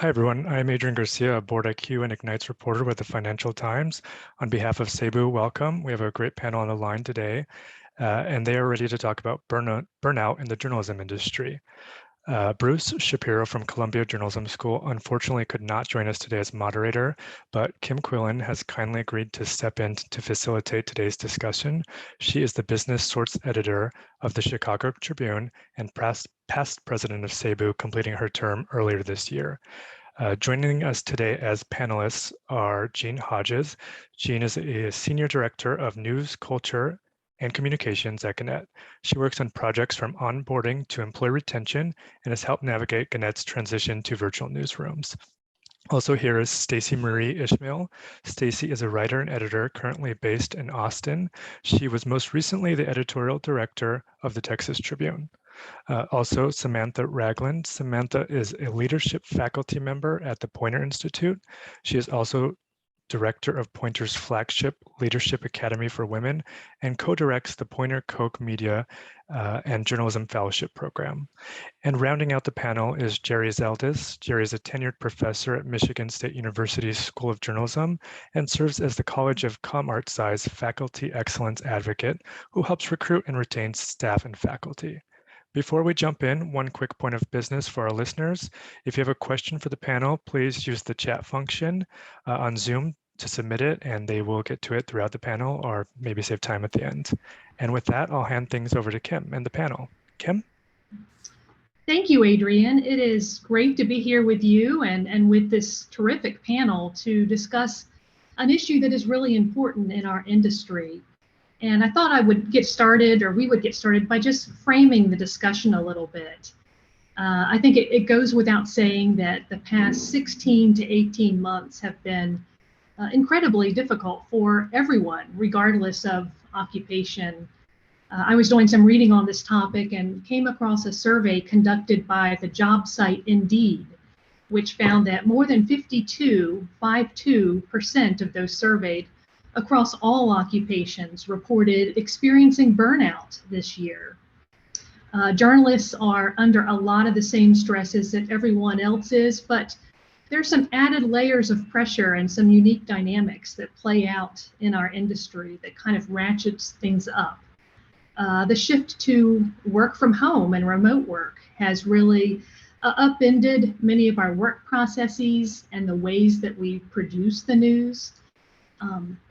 Hi, everyone. I'm Adrian Garcia, a Board IQ and Ignites reporter with the Financial Times. On behalf of SABEW, welcome. We have a great panel on the line today, and they are ready to talk about burnout in the journalism industry. Bruce Shapiro from Columbia Journalism School unfortunately could not join us today as moderator, but Kim Quillen has kindly agreed to step in to facilitate today's discussion. She is the business sorts editor of the Chicago Tribune and past president of SABEW, completing her term earlier this year. Joining us today as panelists are Jean Hodges. Jean is a senior director of news, culture, and communications at Gannett. She works on projects from onboarding to employee retention and has helped navigate Gannett's transition to virtual newsrooms. Also here is Stacy-Marie Ishmael. Stacy is a writer and editor currently based in Austin. She was most recently the editorial director of the Texas Tribune. Also, Samantha Ragland. Samantha is a leadership faculty member at the Poynter Institute. She is also director of Poynter's flagship Leadership Academy for Women and co-directs the Poynter Koch Media and Journalism Fellowship Program. And rounding out the panel is Geri Zeldes. Geri is a tenured professor at Michigan State University's School of Journalism and serves as the College of ComArtsci's faculty excellence advocate who helps recruit and retain staff and faculty. Before we jump in, one quick point of business for our listeners. If you have a question for the panel, please use the chat function on Zoom to submit it, and they will get to it throughout the panel or maybe save time at the end. And with that, I'll hand things over to Kim and the panel. Kim? Thank you, Adrian. It is great to be here with you and with this terrific panel to discuss an issue that is really important in our industry. And I thought I would get started, or we would get started, by just framing the discussion a little bit. I think it goes without saying that the past 16 to 18 months have been incredibly difficult for everyone, regardless of occupation. I was doing some reading on this topic and came across a survey conducted by the job site Indeed, which found that more than 52% of those surveyed across all occupations reported experiencing burnout this year. Journalists are under a lot of the same stresses that everyone else is, but there's some added layers of pressure and some unique dynamics that play out in our industry that kind of ratchets things up. The shift to work from home and remote work has really upended many of our work processes and the ways that we produce the news.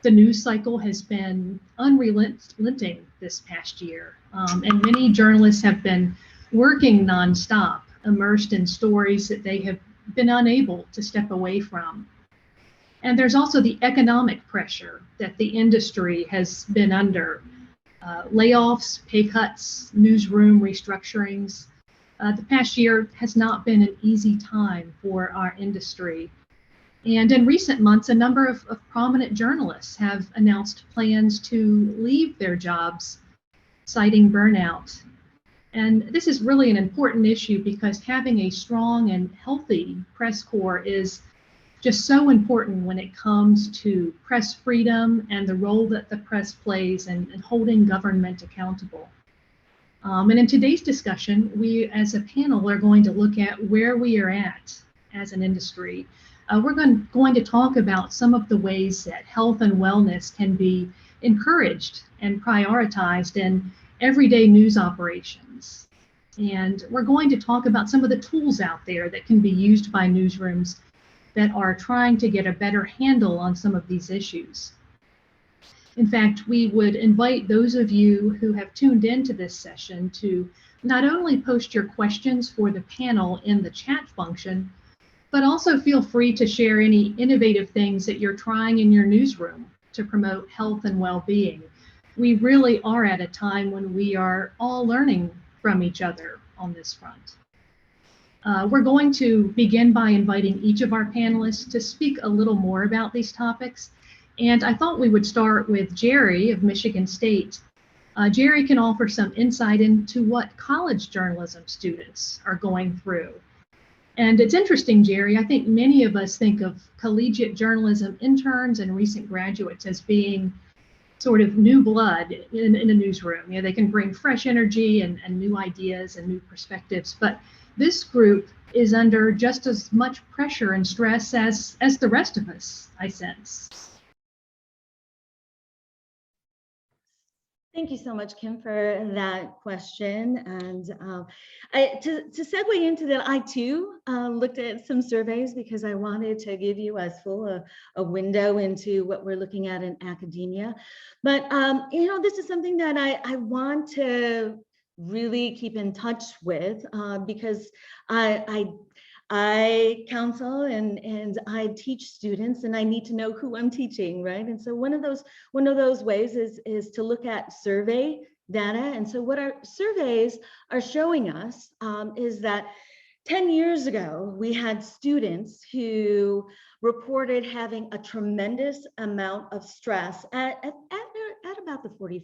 The news cycle has been unrelenting this past year, and many journalists have been working nonstop, immersed in stories that they have been unable to step away from. And there's also the economic pressure that the industry has been under. Layoffs, pay cuts, newsroom restructurings. The past year has not been an easy time for our industry. And in recent months, a number of prominent journalists have announced plans to leave their jobs, citing burnout. And this is really an important issue because having a strong and healthy press corps is just so important when it comes to press freedom and the role that the press plays in holding government accountable. And in today's discussion, we as a panel are going to look at where we are at as an industry. We're going to talk about some of the ways that health and wellness can be encouraged and prioritized in everyday news operations. And we're going to talk about some of the tools out there that can be used by newsrooms that are trying to get a better handle on some of these issues. In fact, we would invite those of you who have tuned into this session to not only post your questions for the panel in the chat function, but also feel free to share any innovative things that you're trying in your newsroom to promote health and well-being. We really are at a time when we are all learning from each other on this front. We're going to begin by inviting each of our panelists to speak a little more about these topics. And I thought we would start with Geri of Michigan State. Geri can offer some insight into what college journalism students are going through. And it's interesting, Geri, I think many of us think of collegiate journalism interns and recent graduates as being sort of new blood in a newsroom. You know, they can bring fresh energy and new ideas and new perspectives. But this group is under just as much pressure and stress as the rest of us, I sense. Thank you so much, Kim, for that question. And to segue into that, I too looked at some surveys because I wanted to give you as full a window into what we're looking at in academia. But this is something that I want to really keep in touch with because I counsel and I teach students, and I need to know who I'm teaching, right? And so one of those ways is to look at survey data. And so what our surveys are showing us is that 10 years ago, we had students who reported having a tremendous amount of stress at about the 47%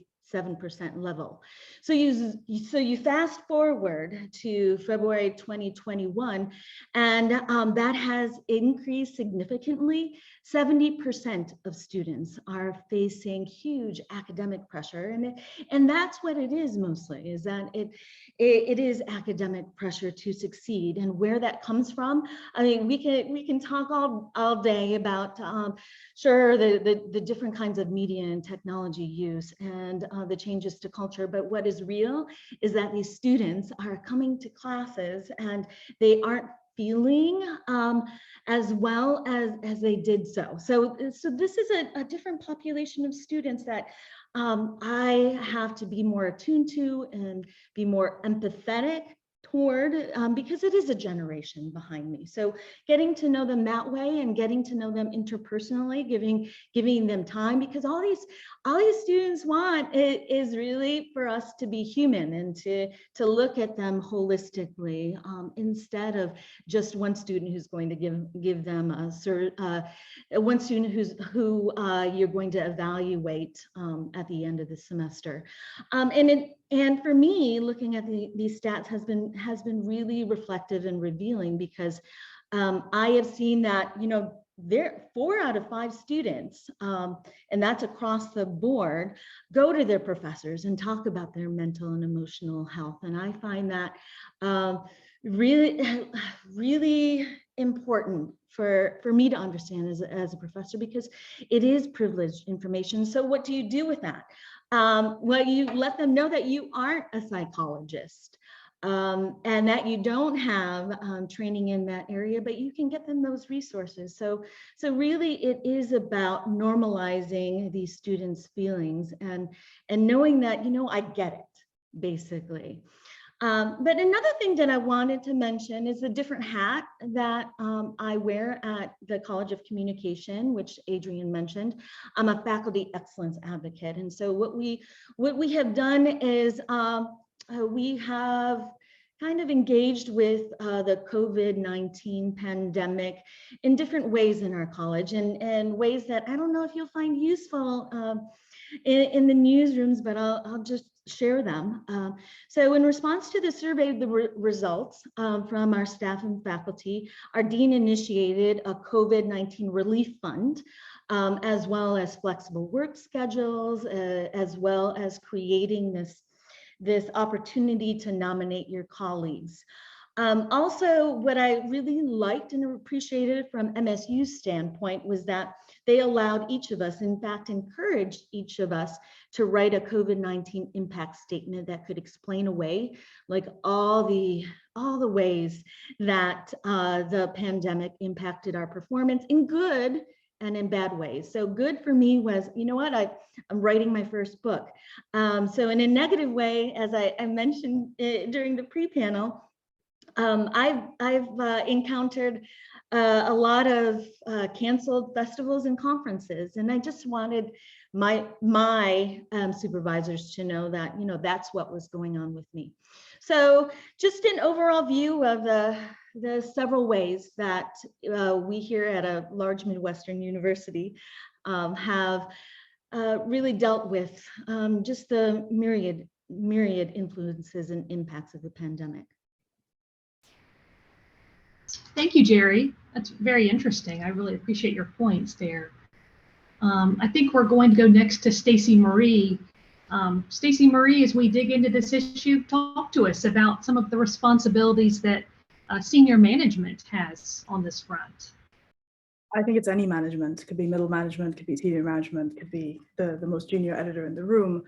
level. So you fast forward to February 2021, and that has increased significantly. 70% of students are facing huge academic pressure, and that's what it is mostly, is that it is academic pressure to succeed. And where that comes from, I mean, we can talk all day about sure the different kinds of media and technology use and the changes to culture, but what is real is that these students are coming to classes and they aren't feeling as well as they did so. So this is a different population of students that I have to be more attuned to and be more empathetic toward because it is a generation behind me. So getting to know them that way and getting to know them interpersonally, giving them time, because all these students want is really for us to be human and to look at them holistically instead of just one student who's going to give them one student who you're going to evaluate at the end of the semester. And for me, looking at these stats has been really reflective and revealing, because I have seen that, there 4 out of 5 students, and that's across the board, go to their professors and talk about their mental and emotional health. And I find that really, really important for me to understand as a professor, because it is privileged information. So what do you do with that? Well, you let them know that you aren't a psychologist and that you don't have training in that area, but you can get them those resources. So really it is about normalizing these students' feelings and knowing that, I get it, basically. But another thing that I wanted to mention is the different hat that I wear at the College of Communication, which Adrienne mentioned. I'm a faculty excellence advocate. And so what we have done is we have kind of engaged with the COVID-19 pandemic in different ways in our college, and ways that I don't know if you'll find useful in the newsrooms, but I'll just share them. So in response to the survey, the results from our staff and faculty, our dean initiated a COVID-19 relief fund, as well as flexible work schedules, as well as creating this opportunity to nominate your colleagues. Also, what I really liked and appreciated from MSU's standpoint was that they allowed each of us, in fact, encouraged each of us to write a COVID-19 impact statement that could explain away like all the ways that the pandemic impacted our performance in good and in bad ways. So good for me was, I'm writing my first book. So in a negative way, as I mentioned during the pre-panel, I've encountered a lot of canceled festivals and conferences, and I just wanted my supervisors to know that that's what was going on with me. So just an overall view of the several ways that we here at a large Midwestern university have really dealt with just the myriad influences and impacts of the pandemic. Thank you, Geri. That's very interesting. I really appreciate your points there. I think we're going to go next to Stacy-Marie. Stacy-Marie, as we dig into this issue, talk to us about some of the responsibilities that senior management has on this front? I think it's any management. It could be middle management, could be senior management, could be the most junior editor in the room.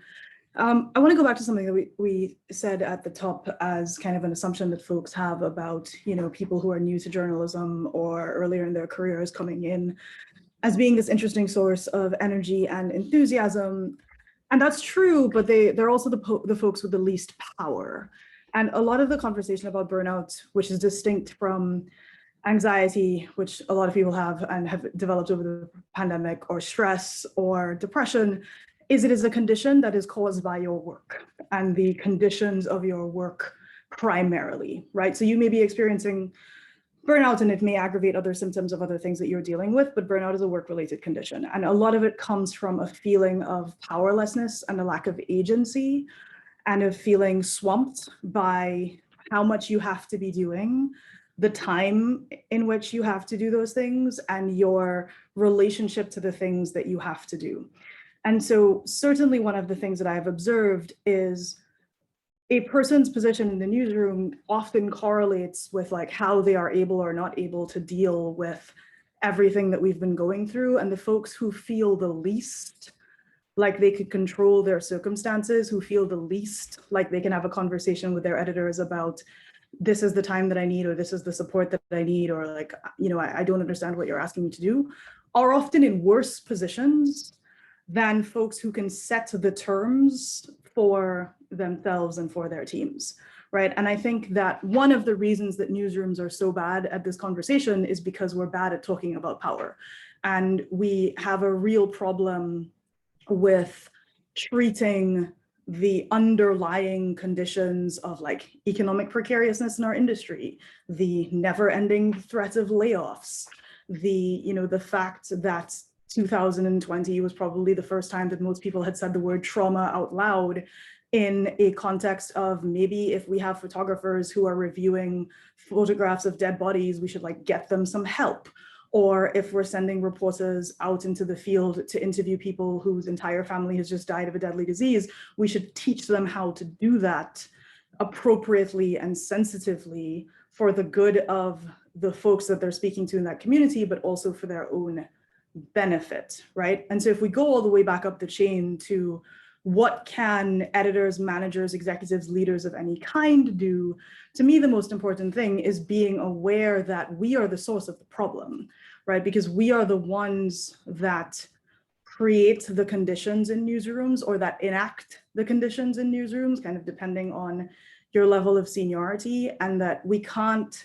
I want to go back to something that we said at the top as kind of an assumption that folks have about, people who are new to journalism or earlier in their careers coming in as being this interesting source of energy and enthusiasm. And that's true, but they're also the folks with the least power. And a lot of the conversation about burnout, which is distinct from anxiety, which a lot of people have and have developed over the pandemic, or stress or depression, it is a condition that is caused by your work and the conditions of your work primarily, right? So you may be experiencing burnout and it may aggravate other symptoms of other things that you're dealing with, but burnout is a work-related condition. And a lot of it comes from a feeling of powerlessness and a lack of agency and of feeling swamped by how much you have to be doing, the time in which you have to do those things, and your relationship to the things that you have to do. And so certainly one of the things that I've observed is a person's position in the newsroom often correlates with like how they are able or not able to deal with everything that we've been going through. And the folks who feel the least like they could control their circumstances, who feel the least like they can have a conversation with their editors about, this is the time that I need, or this is the support that I need, or like, I don't understand what you're asking me to do, are often in worse positions than folks who can set the terms for themselves and for their teams, right? And I think that one of the reasons that newsrooms are so bad at this conversation is because we're bad at talking about power. And we have a real problem with treating the underlying conditions of like economic precariousness in our industry, the never-ending threat of layoffs, the fact that 2020 was probably the first time that most people had said the word trauma out loud in a context of maybe if we have photographers who are reviewing photographs of dead bodies, we should like get them some help. Or if we're sending reporters out into the field to interview people whose entire family has just died of a deadly disease, we should teach them how to do that appropriately and sensitively for the good of the folks that they're speaking to in that community, but also for their own benefit, right? And so if we go all the way back up the chain to what can editors, managers, executives, leaders of any kind do, to me, the most important thing is being aware that we are the source of the problem, right? Because we are the ones that create the conditions in newsrooms or that enact the conditions in newsrooms, kind of depending on your level of seniority, and that we can't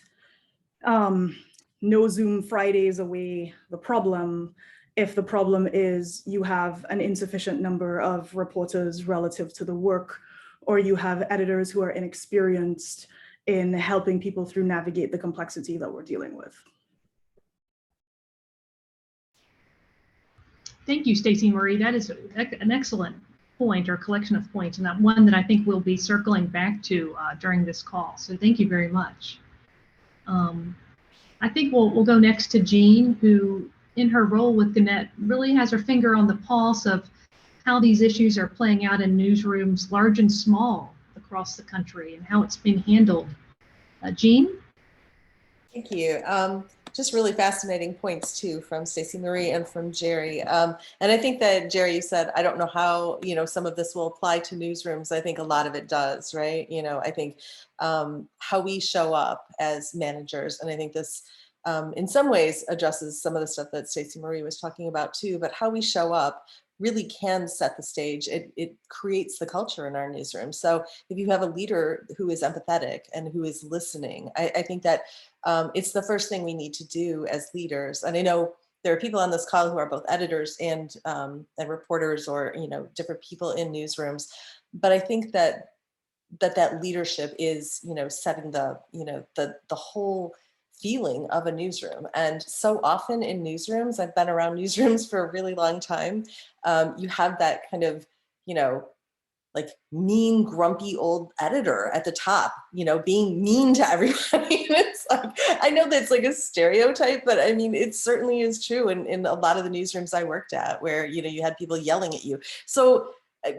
no Zoom Fridays away the problem if the problem is you have an insufficient number of reporters relative to the work, or you have editors who are inexperienced in helping people through navigate the complexity that we're dealing with. Thank you, Stacy-Marie. That is an excellent point or collection of points, and that one that I think we'll be circling back to during this call. So thank you very much. I think we'll go next to Jean, who in her role with Gannett really has her finger on the pulse of how these issues are playing out in newsrooms, large and small, across the country, and how it's being handled. Jean? Thank you. Just really fascinating points too from Stacy-Marie and from Geri. And I think that Geri, you said, I don't know how, some of this will apply to newsrooms. I think a lot of it does, right? I think how we show up as managers, and I think this in some ways addresses some of the stuff that Stacy-Marie was talking about too, but how we show up really can set the stage. It creates the culture in our newsroom. So if you have a leader who is empathetic and who is listening, I think that it's the first thing we need to do as leaders. And I know there are people on this call who are both editors and reporters, or different people in newsrooms. But I think that leadership is setting the the whole feeling of a newsroom. And so often in newsrooms, I've been around newsrooms for a really long time, you have that kind of like mean, grumpy old editor at the top, being mean to everybody. And it's like, I know that's like a stereotype, but I mean, it certainly is true in a lot of the newsrooms I worked at, where, you had people yelling at you. So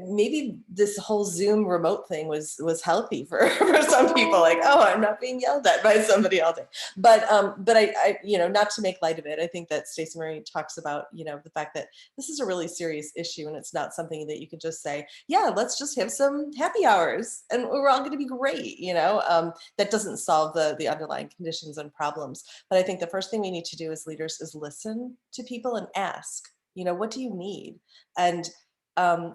maybe this whole Zoom remote thing was healthy for some people, like, oh, I'm not being yelled at by somebody all day. But I not to make light of it, I think that Stacy-Marie talks about, the fact that this is a really serious issue, and it's not something that you can just say, yeah, let's just have some happy hours and we're all going to be great. That doesn't solve the underlying conditions and problems. But I think the first thing we need to do as leaders is listen to people and ask, what do you need? And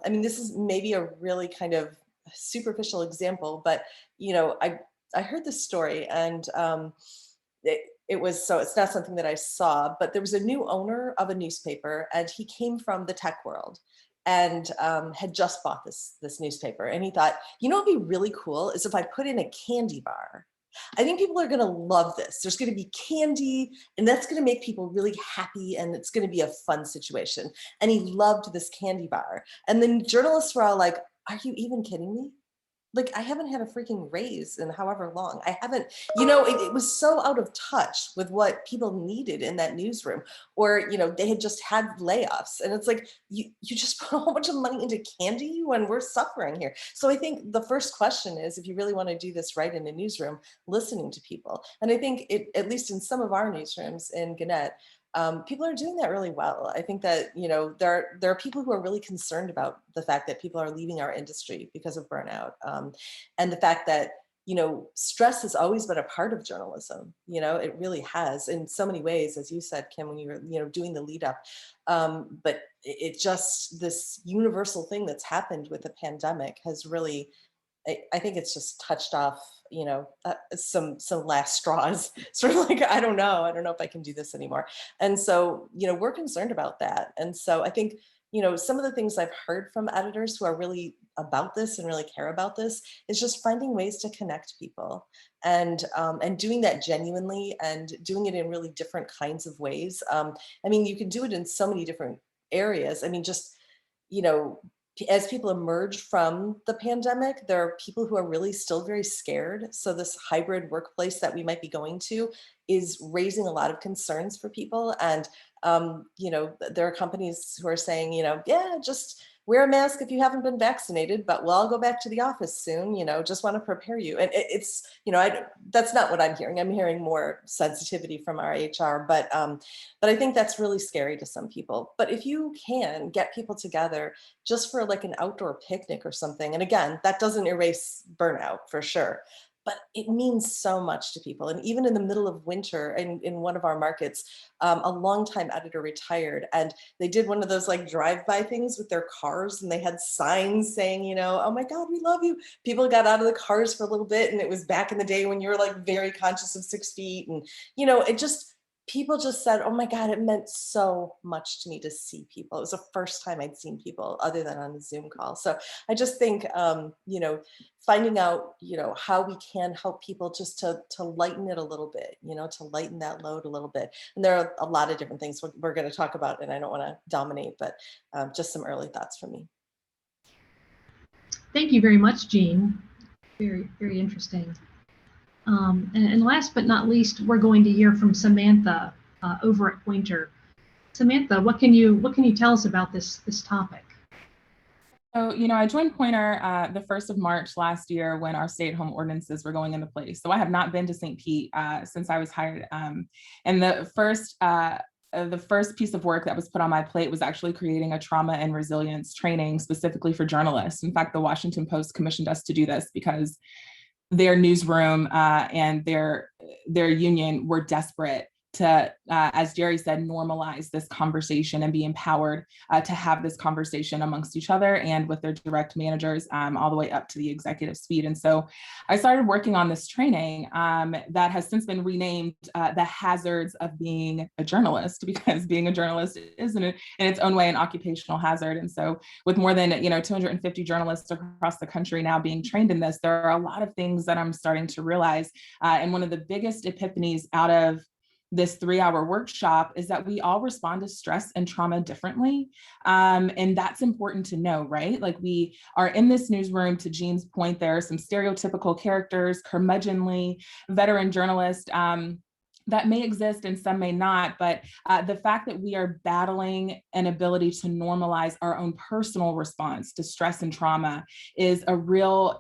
this is maybe a really kind of superficial example, but, I heard this story, and it was, so it's not something that I saw, but there was a new owner of a newspaper, and he came from the tech world and had just bought this newspaper. And he thought, what'd be really cool is if I put in a candy bar. I think people are going to love this. There's going to be candy, and that's going to make people really happy, and it's going to be a fun situation. And he loved this candy bar. And then journalists were all like, are you even kidding me? Like, I haven't had a freaking raise in however long. I haven't, it was so out of touch with what people needed in that newsroom. Or, they had just had layoffs. And it's like, you just put a whole bunch of money into candy when we're suffering here. So I think the first question is, if you really want to do this right in a newsroom, listening to people. And I think at least in some of our newsrooms in Gannett, people are doing that really well. I think that, there are people who are really concerned about the fact that people are leaving our industry because of burnout. And the fact that, stress has always been a part of journalism. It really has in so many ways, as you said, Kim, when you were, doing the lead up. But it just, this universal thing that's happened with the pandemic has really, I think it's just touched off, some last straws. Sort of like, I don't know if I can do this anymore. And so, we're concerned about that. And so I think, some of the things I've heard from editors who are really about this and really care about this is just finding ways to connect people and doing that genuinely and doing it in really different kinds of ways. You can do it in so many different areas. As people emerge from the pandemic, there are people who are really still very scared. So this hybrid workplace that we might be going to is raising a lot of concerns for people. And, there are companies who are saying, yeah, just wear a mask if you haven't been vaccinated, but we'll all go back to the office soon, just want to prepare you. And it's, that's not what I'm hearing. I'm hearing more sensitivity from our HR, but I think that's really scary to some people. But if you can get people together just for like an outdoor picnic or something, and again, that doesn't erase burnout for sure, but it means so much to people. And even in the middle of winter in one of our markets, a longtime editor retired, and they did one of those like drive-by things with their cars, and they had signs saying, oh my God, we love you. People got out of the cars for a little bit, and it was back in the day when you were like very conscious of 6 feet. And, people just said, oh my God, it meant so much to me to see people. It was the first time I'd seen people other than on a Zoom call. So I just think, finding out, how we can help people just to lighten it a little bit, to lighten that load a little bit. And there are a lot of different things we're going to talk about, and I don't want to dominate, but just some early thoughts from me. Thank you very much, Jean. Very, very interesting. And last but not least, we're going to hear from Samantha over at Poynter. Samantha, what can you tell us about this topic? So, I joined Poynter the 1st of March last year when our stay-at-home ordinances were going into place. So I have not been to St. Pete since I was hired. And the first piece of work that was put on my plate was actually creating a trauma and resilience training specifically for journalists. In fact, the Washington Post commissioned us to do this because their newsroom and their union were desperate to, as Geri said, normalize this conversation and be empowered to have this conversation amongst each other and with their direct managers all the way up to the executive suite. And so I started working on this training that has since been renamed The Hazards of Being a Journalist, because being a journalist is in its own way an occupational hazard. And so with more than 250 journalists across the country now being trained in this, there are a lot of things that I'm starting to realize. And one of the biggest epiphanies out of this 3-hour workshop is that we all respond to stress and trauma differently. And that's important to know, right? Like, we are in this newsroom, to Jean's point, there are some stereotypical characters, curmudgeonly, veteran journalist, that may exist and some may not, but the fact that we are battling an ability to normalize our own personal response to stress and trauma is a real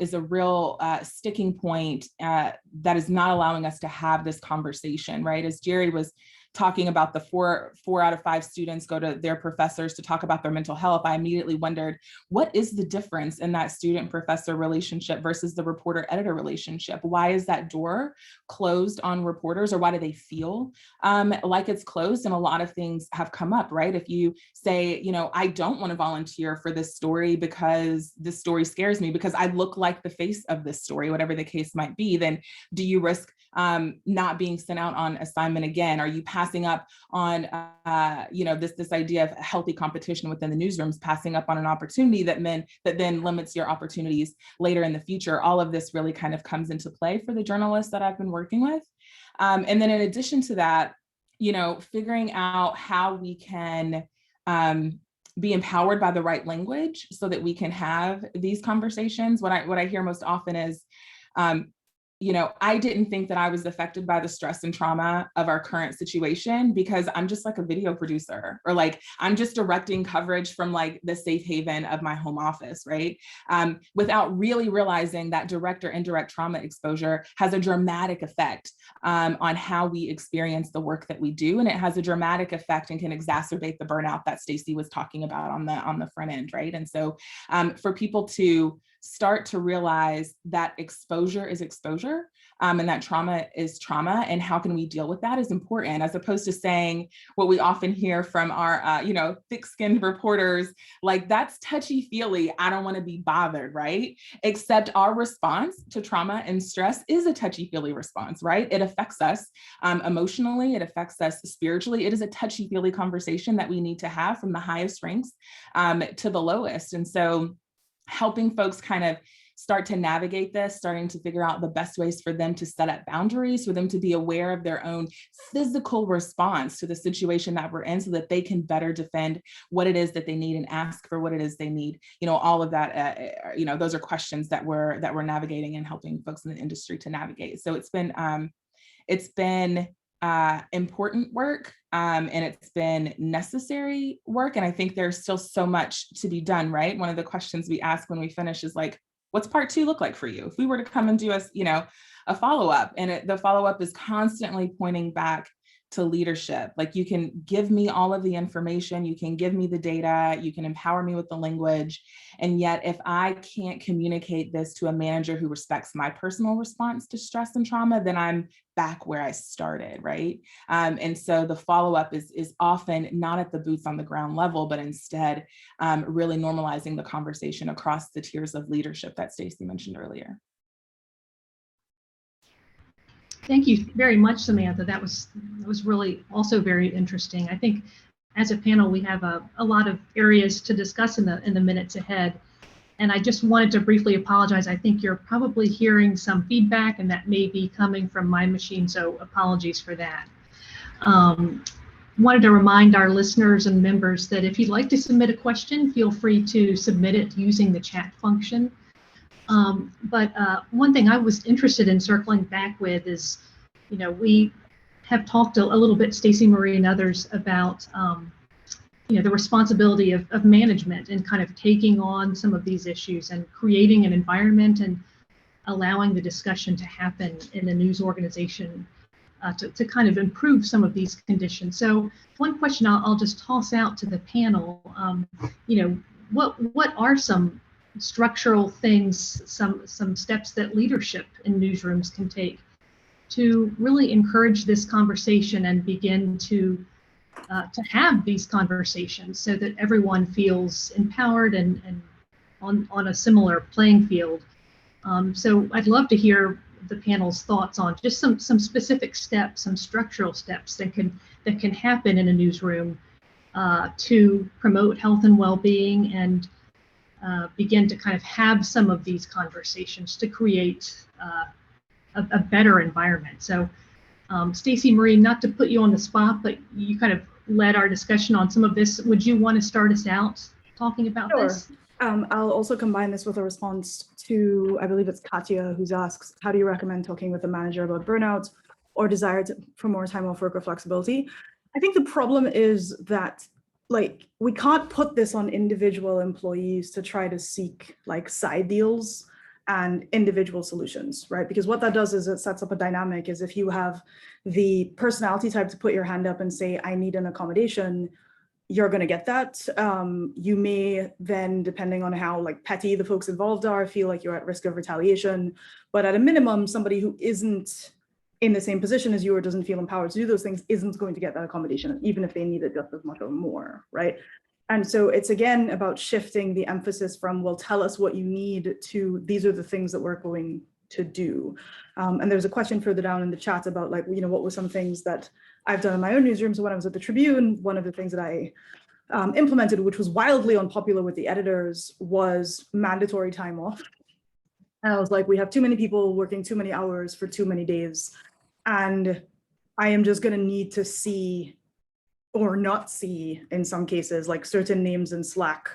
sticking point that is not allowing us to have this conversation, right? As Geri was talking about the four out of 5 students go to their professors to talk about their mental health, I immediately wondered, what is the difference in that student-professor relationship versus the reporter-editor relationship? Why is that door closed on reporters, or why do they feel like it's closed? And a lot of things have come up, right? If you say, I don't want to volunteer for this story because this story scares me because I look like the face of this story, whatever the case might be, then do you risk not being sent out on assignment again? Are you passing up on, this idea of healthy competition within the newsrooms, passing up on an opportunity that then limits your opportunities later in the future? All of this really kind of comes into play for the journalists that I've been working with. And then in addition to that, figuring out how we can be empowered by the right language so that we can have these conversations. What I hear most often is, I didn't think that I was affected by the stress and trauma of our current situation because I'm just like a video producer, or like I'm just directing coverage from like the safe haven of my home office, right? Without really realizing that direct or indirect trauma exposure has a dramatic effect on how we experience the work that we do, and it has a dramatic effect and can exacerbate the burnout that Stacy was talking about on the front end, right? And so for people to start to realize that exposure is exposure, and that trauma is trauma, and how can we deal with that is important, as opposed to saying what we often hear from our, thick-skinned reporters, like that's touchy-feely, I don't want to be bothered, right? Except our response to trauma and stress is a touchy-feely response, right? It affects us emotionally, it affects us spiritually. It is a touchy-feely conversation that we need to have from the highest ranks to the lowest. And so helping folks kind of start to navigate this, starting to figure out the best ways for them to set up boundaries, for them to be aware of their own physical response to the situation that we're in so that they can better defend what it is that they need and ask for what it is they need. All of that, those are questions that we're navigating and helping folks in the industry to navigate. So it's been important work, and it's been necessary work. And I think there's still so much to be done, right? One of the questions we ask when we finish is like, what's part 2 look like for you? If we were to come and do a follow-up, and the follow-up is constantly pointing back to leadership. Like, you can give me all of the information, you can give me the data, you can empower me with the language. And yet, if I can't communicate this to a manager who respects my personal response to stress and trauma, then I'm back where I started, right? And so the follow-up is often not at the boots on the ground level, but instead really normalizing the conversation across the tiers of leadership that Stacy mentioned earlier. Thank you very much, Samantha. That was really also very interesting. I think as a panel, we have a lot of areas to discuss in the minutes ahead. And I just wanted to briefly apologize. I think you're probably hearing some feedback, and that may be coming from my machine, so apologies for that. Wanted to remind our listeners and members that if you'd like to submit a question, feel free to submit it using the chat function. But one thing I was interested in circling back with is, we have talked a little bit, Stacy-Marie and others, about the responsibility of management and kind of taking on some of these issues and creating an environment and allowing the discussion to happen in the news organization to kind of improve some of these conditions. So one question I'll just toss out to the panel, what are some structural things, some steps that leadership in newsrooms can take to really encourage this conversation and begin to have these conversations so that everyone feels empowered and on a similar playing field. So I'd love to hear the panel's thoughts on just some specific steps, some structural steps that can happen in a newsroom to promote health and well-being and begin to kind of have some of these conversations to create a better environment. So Stacy-Marie, not to put you on the spot, but you kind of led our discussion on some of this. Would you want to start us out talking about this? I'll also combine this with a response to, I believe it's Katya, who's asked, how do you recommend talking with the manager about burnout? or desire for more time off work or flexibility. I think the problem is that like we can't put this on individual employees to try to seek like side deals and individual solutions, right? Because what that does is it sets up a dynamic is if you have the personality type to put your hand up and say, I need an accommodation, you're going to get that. You may then, depending on how like petty the folks involved are, feel like you're at risk of retaliation. But at a minimum, somebody who isn't in the same position as you or doesn't feel empowered to do those things isn't going to get that accommodation, even if they need it just as much or more, right? And so it's again about shifting the emphasis from, well, tell us what you need to, these are the things that we're going to do. And there's a question further down in the chat about like, you know, what were some things that I've done in my own newsroom. So when I was at the Tribune, one of the things that I implemented, which was wildly unpopular with the editors, was mandatory time off. And I was like, we have too many people working too many hours for too many days. And I am just going to need to see or not see, in some cases, like certain names in Slack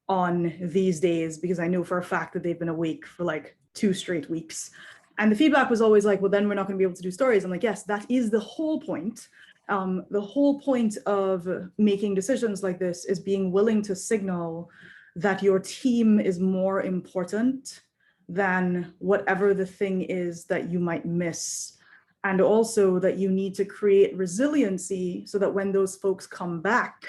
on these days, because I know for a fact that they've been awake for like 2 straight weeks. And the feedback was always like, well, then we're not going to be able to do stories. I'm like, yes, that is the whole point. The whole point of making decisions like this is being willing to signal that your team is more important than whatever the thing is that you might miss. And also that you need to create resiliency so that when those folks come back,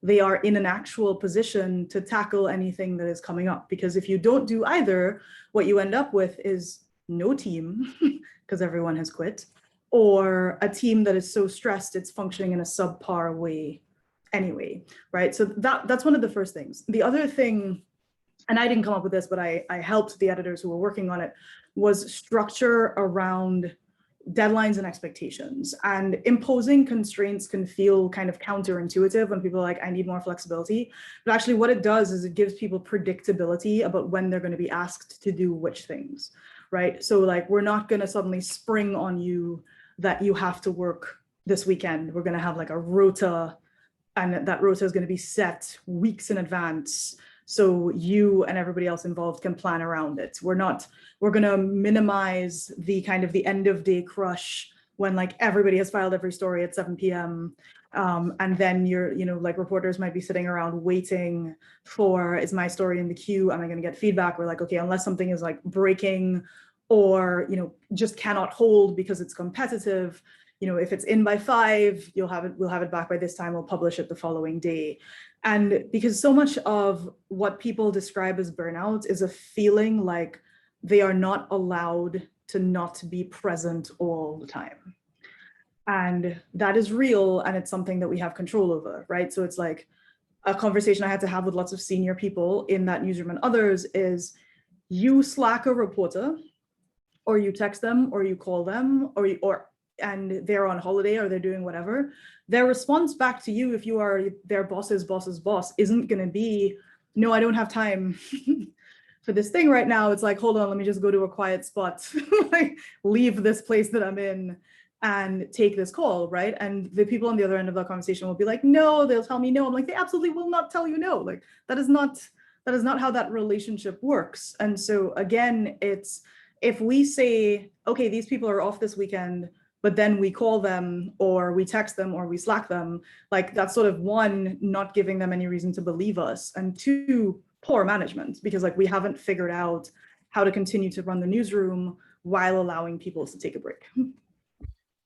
they are in an actual position to tackle anything that is coming up. Because if you don't do either, what you end up with is no team, because everyone has quit, or a team that is so stressed it's functioning in a subpar way anyway, right? So that's one of the first things. The other thing, and I didn't come up with this, but I helped the editors who were working on it, was structure around deadlines and expectations. And imposing constraints can feel kind of counterintuitive when people are like, I need more flexibility. But actually what it does is it gives people predictability about when they're going to be asked to do which things, right? So like, we're not going to suddenly spring on you that you have to work this weekend. We're going to have like a rota, and that rota is going to be set weeks in advance, so you and everybody else involved can plan around it. We're going to minimize the kind of the end of day crush when like everybody has filed every story at 7 p.m. And then you're, you know, like reporters might be sitting around waiting for, is my story in the queue? Am I going to get feedback? We're like, okay, unless something is like breaking or, you know, just cannot hold because it's competitive, you know, if it's in by 5, we'll have it back by this time, we'll publish it the following day. And because so much of what people describe as burnout is a feeling like they are not allowed to not be present all the time. And that is real, and it's something that we have control over, right? So it's like a conversation I had to have with lots of senior people in that newsroom and others is, you Slack a reporter, or you text them, or you call them, and they're on holiday or they're doing whatever, their response back to you, if you are their boss's boss's boss, isn't going to be, no, I don't have time for this thing right now. It's like, hold on, let me just go to a quiet spot, like leave this place that I'm in and take this call, right? And the people on the other end of that conversation will be like, no, they'll tell me no. I'm like, they absolutely will not tell you no. Like that is not how that relationship works. And so again, it's, if we say, okay, these people are off this weekend, but then we call them or we text them or we Slack them, like that's sort of 1, not giving them any reason to believe us, and 2, poor management, because like we haven't figured out how to continue to run the newsroom while allowing people to take a break.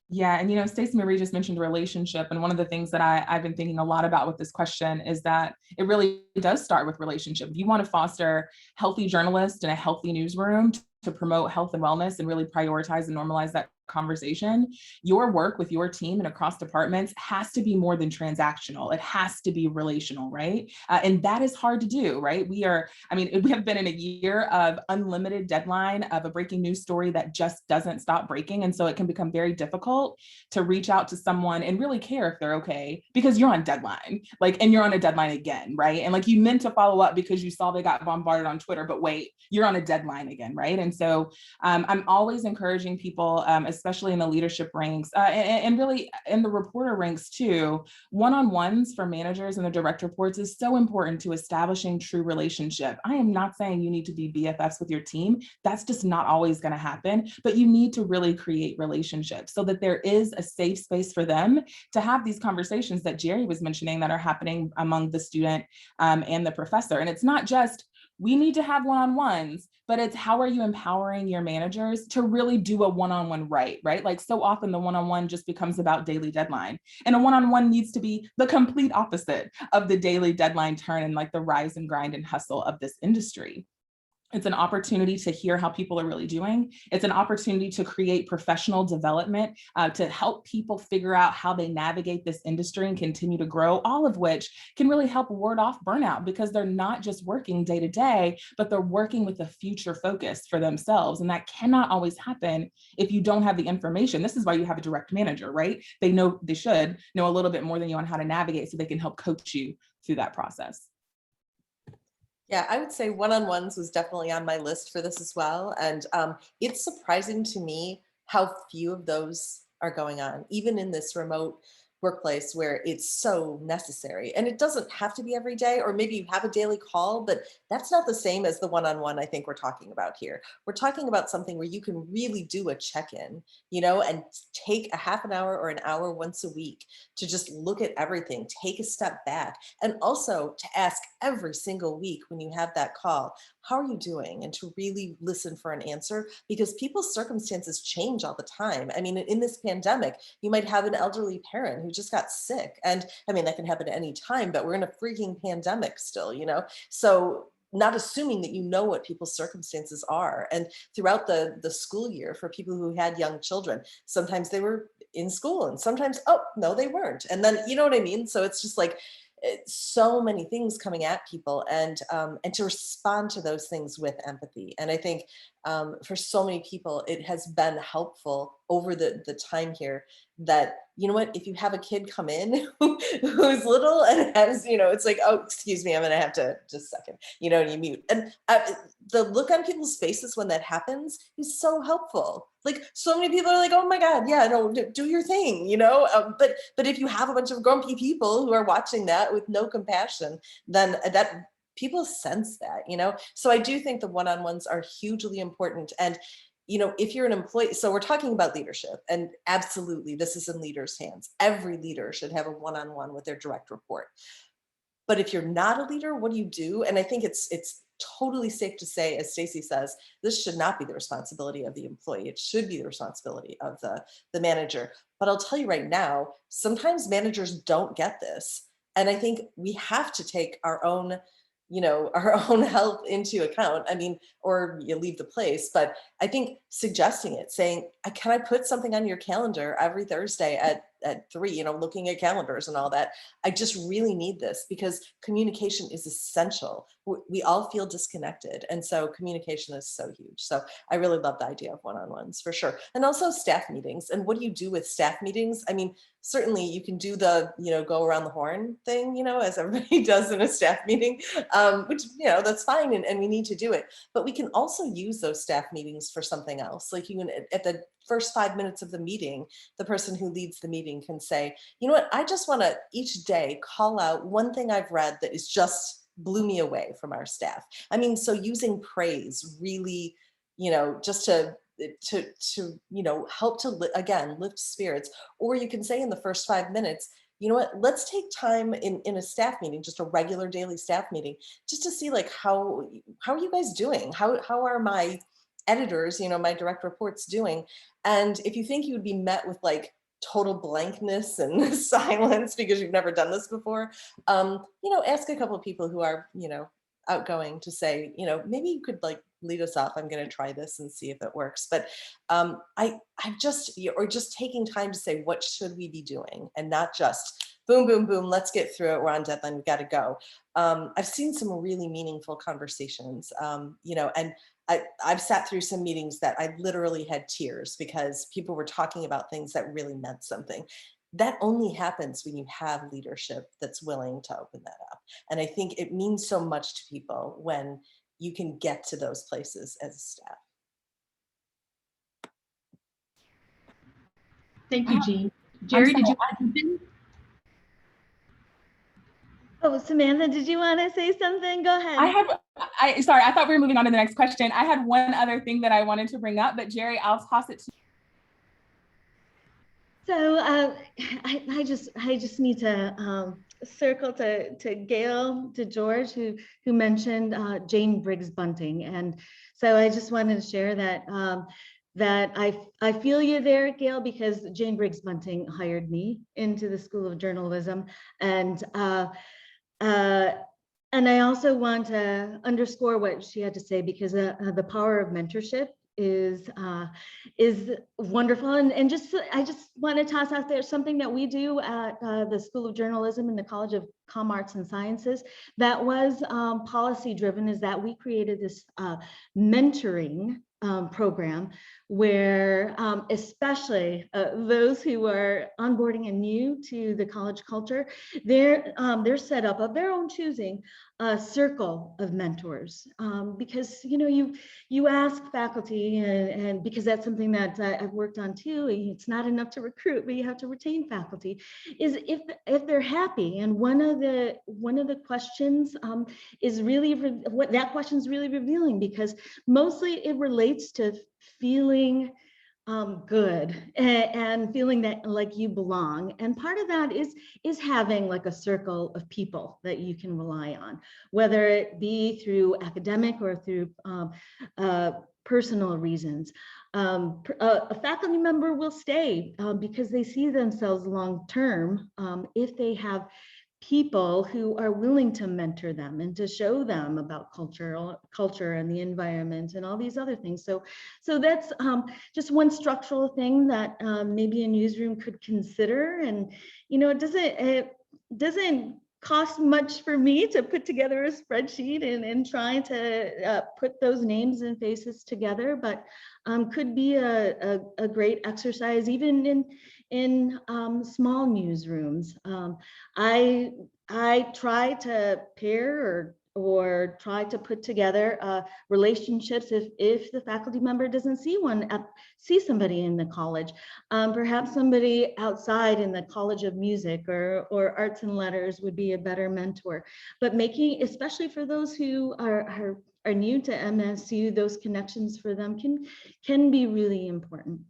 Yeah, and you know, Stacy-Marie just mentioned relationship, and one of the things that I've been thinking a lot about with this question is that it really does start with relationship. If you want to foster healthy journalists in a healthy newsroom to promote health and wellness and really prioritize and normalize that conversation, your work with your team and across departments has to be more than transactional. It has to be relational, right? And that is hard to do, right? We have been in a year of unlimited deadline of a breaking news story that just doesn't stop breaking. And so it can become very difficult to reach out to someone and really care if they're okay, because you're on deadline, and you're on a deadline again, right? And like you meant to follow up because you saw they got bombarded on Twitter, but wait, you're on a deadline again, right? And so I'm always encouraging people, as especially in the leadership ranks, and really in the reporter ranks too, one-on-ones for managers and the direct reports is so important to establishing true relationship. I am not saying you need to be BFFs with your team. That's just not always going to happen, but you need to really create relationships so that there is a safe space for them to have these conversations that Geri was mentioning that are happening among the student and the professor. And it's not just, we need to have one-on-ones, but it's how are you empowering your managers to really do a one-on-one right? Like so often the one-on-one just becomes about daily deadline, and a one-on-one needs to be the complete opposite of the daily deadline turn and like the rise and grind and hustle of this industry. It's an opportunity to hear how people are really doing. It's an opportunity to create professional development, to help people figure out how they navigate this industry and continue to grow, all of which can really help ward off burnout because they're not just working day to day, but they're working with a future focus for themselves. And that cannot always happen if you don't have the information. This is why you have a direct manager, right? They should know a little bit more than you on how to navigate so they can help coach you through that process. Yeah, I would say one-on-ones was definitely on my list for this as well. And it's surprising to me how few of those are going on, even in this remote workplace where it's so necessary. And it doesn't have to be every day, or maybe you have a daily call, but that's not the same as the one-on-one I think we're talking about here. We're talking about something where you can really do a check-in, and take a half an hour or an hour once a week to just look at everything, take a step back, and also to ask every single week when you have that call, how are you doing? And to really listen for an answer, because people's circumstances change all the time. I mean, in this pandemic, you might have an elderly parent who just got sick. And I mean, that can happen at any time, but we're in a freaking pandemic still, So not assuming that you know what people's circumstances are. And throughout the school year, for people who had young children, sometimes they were in school and sometimes, oh, no, they weren't. And then, you know what I mean? So it's just like, so many things coming at people, and to respond to those things with empathy. And I think for so many people, it has been helpful over the time here that, if you have a kid come in who's little and has, it's like, oh, excuse me, I'm going to have to just a second, and you mute. And the look on people's faces when that happens is so helpful. Like so many people are like, oh my God, yeah, no, do your thing, but if you have a bunch of grumpy people who are watching that with no compassion, then that people sense that, So I do think the one-on-ones are hugely important. And if you're an employee, so we're talking about leadership, and absolutely this is in leaders' hands. Every leader should have a one-on-one with their direct report. But if you're not a leader, what do you do? And I think it's totally safe to say, as Stacy says, this should not be the responsibility of the employee. It should be the responsibility of the manager. But I'll tell you right now, sometimes managers don't get this. And I think we have to take our own health into account. I mean, or you leave the place, but I think suggesting it, saying, can I put something on your calendar every Thursday at 3, looking at calendars and all that. I just really need this, because communication is essential. We all feel disconnected. And so communication is so huge. So I really love the idea of one-on-ones for sure. And also staff meetings. And what do you do with staff meetings? I mean, certainly you can do the, go around the horn thing, as everybody does in a staff meeting, which, that's fine. And we need to do it. But we can also use those staff meetings for something else. Like you can, at the first 5 minutes of the meeting, the person who leads the meeting can say, you know what, I just want to each day call out one thing I've read that is just blew me away from our staff. I mean, so using praise really, just to help to, again, lift spirits. Or you can say in the first 5 minutes, you know what, let's take time in a staff meeting, just a regular daily staff meeting, just to see like, how are you guys doing? How are my editors, my direct reports doing? And if you think you would be met with like total blankness and silence because you've never done this before, ask a couple of people who are, outgoing to say, maybe you could like lead us off. I'm going to try this and see if it works. But just taking time to say, what should we be doing? And not just boom, boom, boom, let's get through it. We're on deadline. We've got to go. I've seen some really meaningful conversations, and I've sat through some meetings that I literally had tears because people were talking about things that really meant something. That only happens when you have leadership that's willing to open that up. And I think it means so much to people when you can get to those places as a staff. Thank you, Jean. Geri, did you want to jump in? Oh, Samantha, did you want to say something? Go ahead. Sorry, I thought we were moving on to the next question. I had one other thing that I wanted to bring up, but Geri, I'll toss it to you. So I just need to circle to Gail, to George, who mentioned Jane Briggs Bunting, and so I just wanted to share that that I feel you there, Gail, because Jane Briggs Bunting hired me into the School of Journalism, and I also want to underscore what she had to say, because the power of mentorship is wonderful, and I just want to toss out there something that we do at the School of Journalism and the College of Com Arts and Sciences that was policy driven, is that we created this mentoring program where especially those who are onboarding and new to the college culture, they're set up of their own choosing a circle of mentors, because you ask faculty, and because that's something that I've worked on too. It's not enough to recruit, but you have to retain faculty. Is if they're happy, and one of the questions is really what that question is really revealing, because mostly it relates to feeling good and feeling that like you belong, and part of that is having like a circle of people that you can rely on, whether it be through academic or through personal reasons. A faculty member will stay because they see themselves long term if they have people who are willing to mentor them and to show them about culture and the environment and all these other things. So that's just one structural thing that maybe a newsroom could consider. And it doesn't cost much for me to put together a spreadsheet and try to put those names and faces together, but could be a great exercise even in small newsrooms. I try to pair or try to put together relationships if the faculty member doesn't see somebody in the college, perhaps somebody outside in the College of Music or Arts and Letters would be a better mentor. But making, especially for those who are new to MSU, those connections for them can be really important.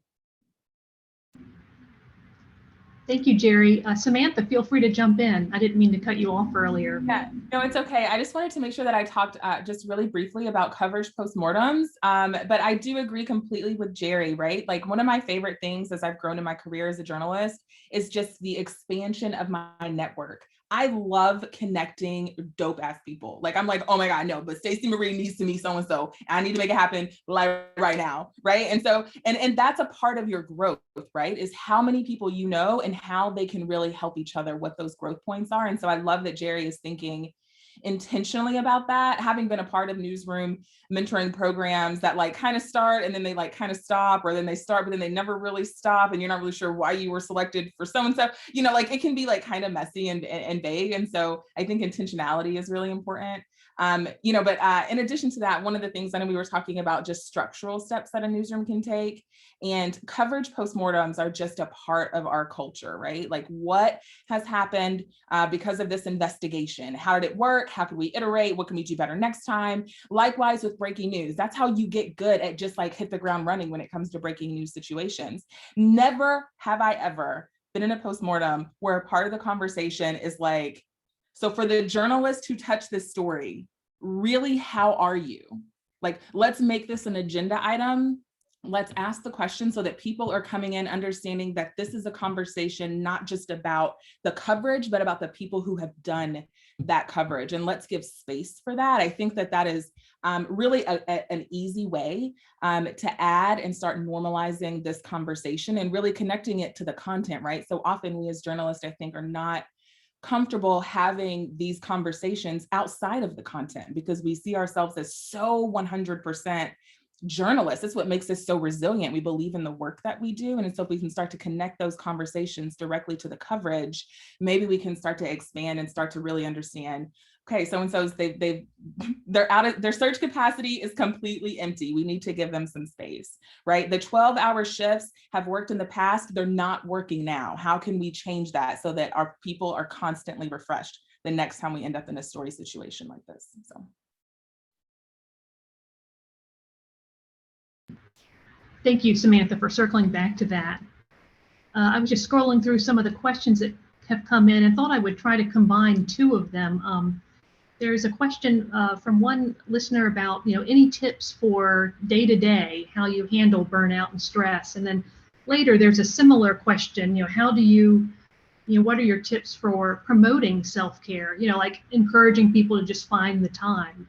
Thank you, Geri. Samantha, feel free to jump in. I didn't mean to cut you off earlier. Yeah, no, it's okay. I just wanted to make sure that I talked just really briefly about coverage postmortems, but I do agree completely with Geri, right? Like, one of my favorite things as I've grown in my career as a journalist is just the expansion of my network. I love connecting dope ass people. Like, I'm like, oh my God, no, but Stacy-Marie needs to meet so-and-so. I need to make it happen like right now, right? And so, and that's a part of your growth, right? Is how many people you know and how they can really help each other, what those growth points are. And so I love that Geri is thinking intentionally about that, having been a part of newsroom mentoring programs that like kind of start and then they like kind of stop, or then they start but then they never really stop, and you're not really sure why you were selected for so and so, like it can be like kind of messy and vague. And so I think intentionality is really important. But in addition to that, one of the things I know we were talking about just structural steps that a newsroom can take, and coverage postmortems are just a part of our culture, right? Like, what has happened because of this investigation? How did it work? How can we iterate? What can we do better next time? Likewise with breaking news. That's how you get good at just like hit the ground running when it comes to breaking news situations. Never have I ever been in a postmortem where a part of the conversation is like, so for the journalist who touched this story, really, how are you? Like, let's make this an agenda item. Let's ask the question so that people are coming in understanding that this is a conversation not just about the coverage, but about the people who have done that coverage. And let's give space for that. I think that is really an easy way to add and start normalizing this conversation and really connecting it to the content, right? So often we as journalists, I think, are not comfortable having these conversations outside of the content because we see ourselves as so 100% journalists. That's what makes us so resilient. We believe in the work that we do. And so if we can start to connect those conversations directly to the coverage, maybe we can start to expand and start to really understand okay, so-and-so's, they're out of, their search capacity is completely empty. We need to give them some space, right? The 12-hour shifts have worked in the past. They're not working now. How can we change that so that our people are constantly refreshed the next time we end up in a story situation like this? So. Thank you, Samantha, for circling back to that. I was just scrolling through some of the questions that have come in and thought I would try to combine two of them. There's a question from one listener about, any tips for day-to-day, how you handle burnout and stress. And then later there's a similar question, how do you, what are your tips for promoting self-care? Like encouraging people to just find the time.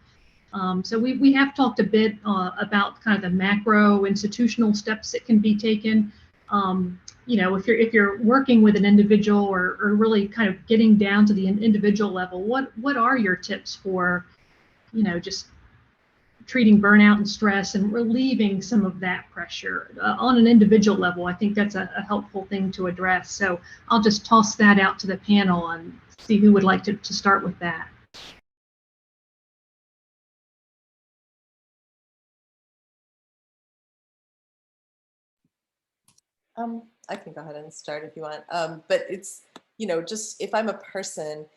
So we have talked a bit about kind of the macro institutional steps that can be taken. If you're working with an individual or really kind of getting down to the individual level, what are your tips for, just treating burnout and stress and relieving some of that pressure on an individual level? I think that's a helpful thing to address. So I'll just toss that out to the panel and see who would like to start with that. I can go ahead and start if you want. But it's, just if I'm a person,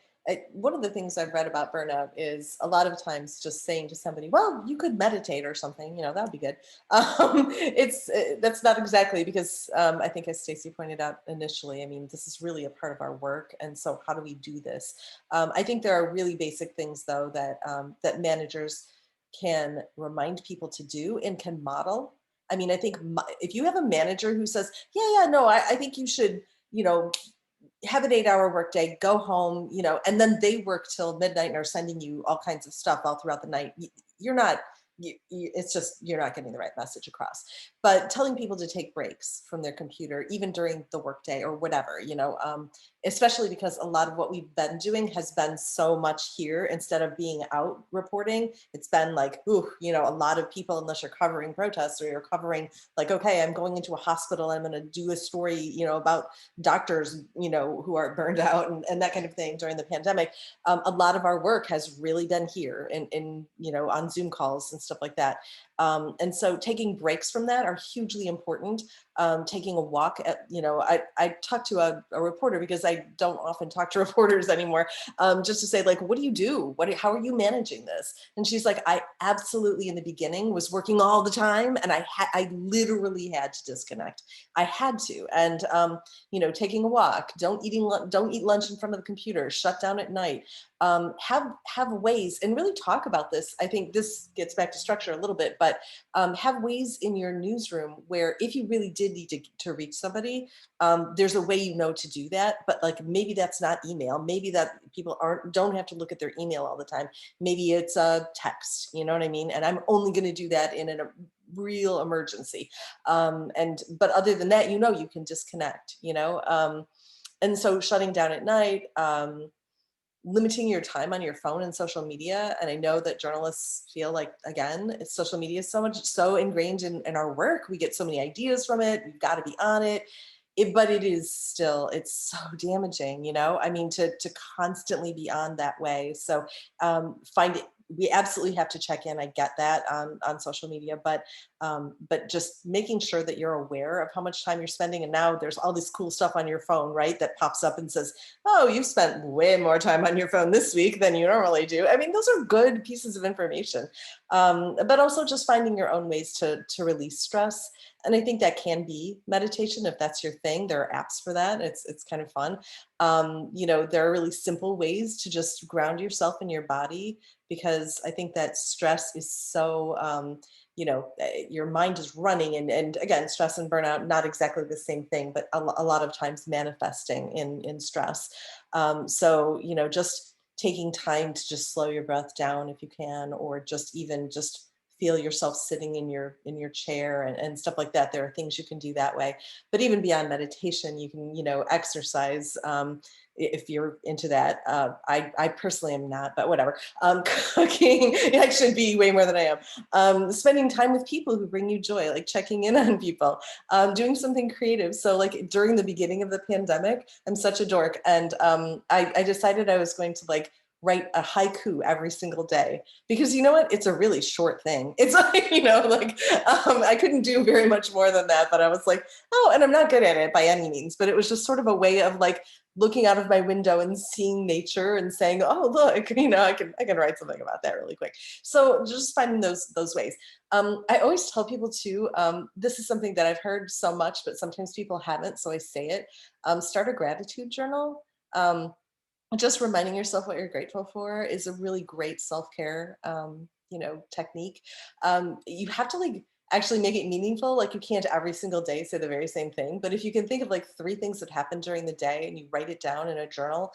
one of the things I've read about burnout is a lot of times just saying to somebody, well, you could meditate or something, that would be good. That's not exactly, because I think, as Stacy pointed out initially, I mean, this is really a part of our work. And so how do we do this? I think there are really basic things, though, that managers can remind people to do and can model. I mean, I think if you have a manager who says, no, I think you should, have an 8-hour workday, go home, and then they work till midnight and are sending you all kinds of stuff all throughout the night, you're not, it's just, you're not getting the right message across. But telling people to take breaks from their computer, even during the workday or whatever, especially because a lot of what we've been doing has been so much here instead of being out reporting. It's been like, a lot of people, unless you're covering protests or you're covering like, okay, I'm going into a hospital, I'm going to do a story, about doctors, who are burned out and that kind of thing during the pandemic. A lot of our work has really been here in on Zoom calls and stuff like that. And so taking breaks from that are hugely important. Taking a walk I talked to a reporter, because I don't often talk to reporters anymore, just to say, like, what do you do? How are you managing this? And she's like, I absolutely in the beginning was working all the time, and I literally had to disconnect. I had to. And taking a walk, don't eat lunch in front of the computer, shut down at night. Have ways, and really talk about this. I think this gets back to structure a little bit, but have ways in your newsroom where if you really did need to reach somebody, there's a way to do that. But like, maybe that's not email. Maybe that people don't have to look at their email all the time. Maybe it's a text, you know what I mean? And I'm only going to do that in a real emergency. But other than that, you can disconnect, and so shutting down at night, limiting your time on your phone and social media. And I know that journalists feel like, again, social media is so ingrained in our work. We get so many ideas from it. We've got to be on it. But it is still, it's so damaging, I mean, to constantly be on that way. So we absolutely have to check in. I get that on social media, but just making sure that you're aware of how much time you're spending. And now there's all this cool stuff on your phone, right? That pops up and says, oh, you've spent way more time on your phone this week than you normally do. I mean, those are good pieces of information, but also just finding your own ways to release stress. And I think that can be meditation if that's your thing. There are apps for that. It's kind of fun. There are really simple ways to just ground yourself in your body, because I think that stress is so, your mind is running, and again, stress and burnout, not exactly the same thing, but a lot of times manifesting in stress. So, just taking time to just slow your breath down if you can, or just feel yourself sitting in your chair and stuff like that. There are things you can do that way. But even beyond meditation, you can, exercise if you're into that. I personally am not, but whatever. Cooking, I should be way more than I am. Spending time with people who bring you joy, like checking in on people, doing something creative. So like during the beginning of the pandemic, I'm such a dork. And I decided I was going to write a haiku every single day, because you know what? It's a really short thing. It's like, I couldn't do very much more than that, but I was like, oh, and I'm not good at it by any means, but it was just sort of a way of like looking out of my window and seeing nature and saying, oh, look, I can write something about that really quick. So just finding those ways. I always tell people too, this is something that I've heard so much, but sometimes people haven't, so I say it, start a gratitude journal. Just reminding yourself what you're grateful for is a really great self-care, technique. You have to like actually make it meaningful. Like you can't every single day say the very same thing, but if you can think of like 3 things that happened during the day and you write it down in a journal,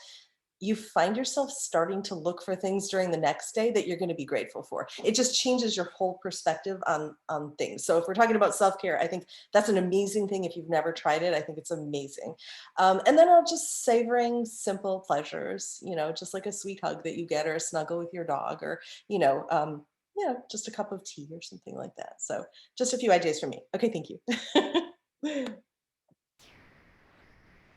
you find yourself starting to look for things during the next day that you're going to be grateful for. It just changes your whole perspective on things. So if we're talking about self-care, I think that's an amazing thing. If you've never tried it, I think it's amazing. And then I'll just savoring simple pleasures, just like a sweet hug that you get, or a snuggle with your dog, or, just a cup of tea or something like that. So just a few ideas for me. Okay, thank you.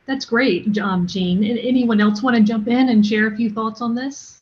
That's great, Jean. Anyone else want to jump in and share a few thoughts on this?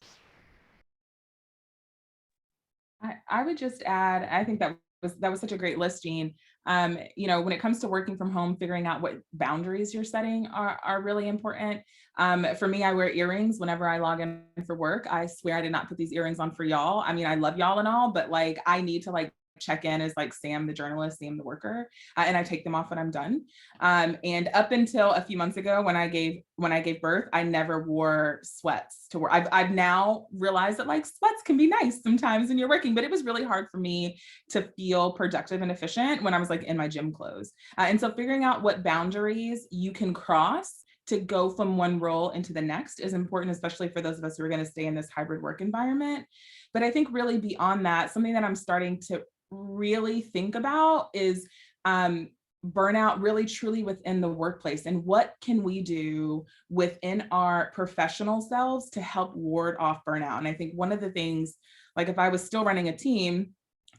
I would just add, I think that was such a great list, Jean. When it comes to working from home, figuring out what boundaries you're setting are really important. For me, I wear earrings whenever I log in for work. I swear I did not put these earrings on for y'all. I mean, I love y'all and all, but like I need to like check in as like Sam the journalist, Sam the worker, and I take them off when I'm done. And up until a few months ago, when I gave birth, I never wore sweats to work. I've now realized that like sweats can be nice sometimes when you're working, but it was really hard for me to feel productive and efficient when I was like in my gym clothes. And so figuring out what boundaries you can cross to go from one role into the next is important, especially for those of us who are going to stay in this hybrid work environment. But I think really beyond that, something that I'm starting to really think about is burnout really truly within the workplace, and what can we do within our professional selves to help ward off burnout. And I think one of the things, like if I was still running a team,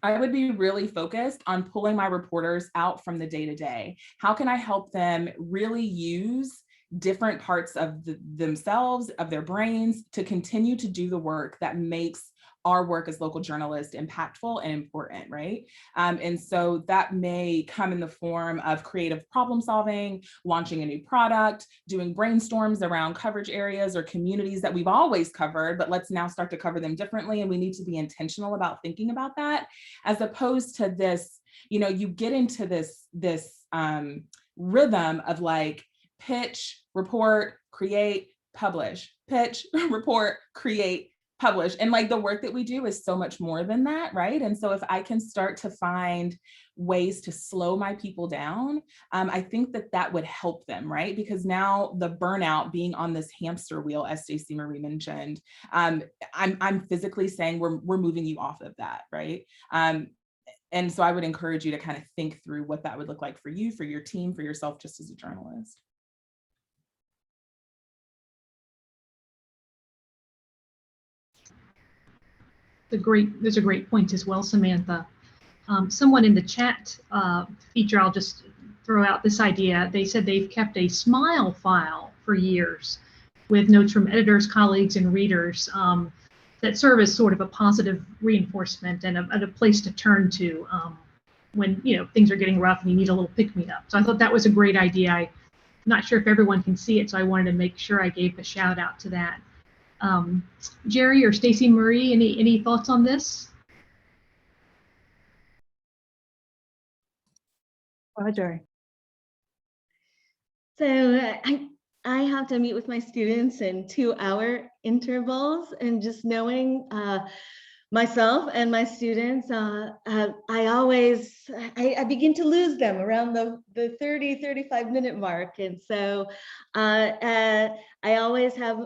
I would be really focused on pulling my reporters out from the day-to-day. How can I help them really use different parts of themselves, of their brains, to continue to do the work that makes our work as local journalists impactful and important, right? And so that may come in the form of creative problem solving, launching a new product, doing brainstorms around coverage areas or communities that we've always covered, but let's now start to cover them differently. And we need to be intentional about thinking about that, as opposed to this, you get into this rhythm of like pitch, report, create, publish, pitch, report, create, publish. And like the work that we do is so much more than that, right? And so if I can start to find ways to slow my people down, I think that would help them, right? Because now the burnout, being on this hamster wheel, as Stacy-Marie mentioned, I'm physically saying we're moving you off of that, right? And so I would encourage you to kind of think through what that would look like for you, for your team, for yourself, just as a journalist. Those are great points as well, Samantha. Someone in the chat feature, I'll just throw out this idea. They said they've kept a smile file for years with notes from editors, colleagues, and readers that serve as sort of a positive reinforcement and a place to turn to when things are getting rough and you need a little pick-me-up. So I thought that was a great idea. I'm not sure if everyone can see it, so I wanted to make sure I gave a shout out to that. Geri or Stacy-Marie, any thoughts on this? Go ahead, Geri. So I have to meet with my students in 2-hour intervals, and just knowing myself and my students, I begin to lose them around the 30-35 minute mark. And so I always have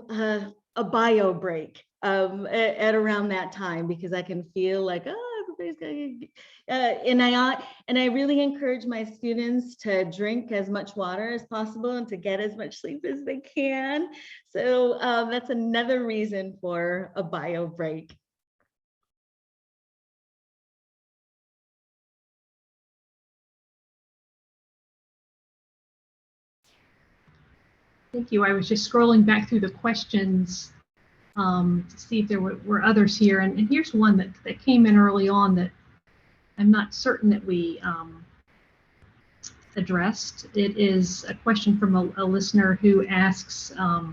a bio break at around that time, because I can feel like, oh, everybody's going and I really encourage my students to drink as much water as possible and to get as much sleep as they can. So that's another reason for a bio break. Thank you. I was just scrolling back through the questions to see if there were others here. And here's one that came in early on that I'm not certain that we addressed. It is a question from a listener who asks, how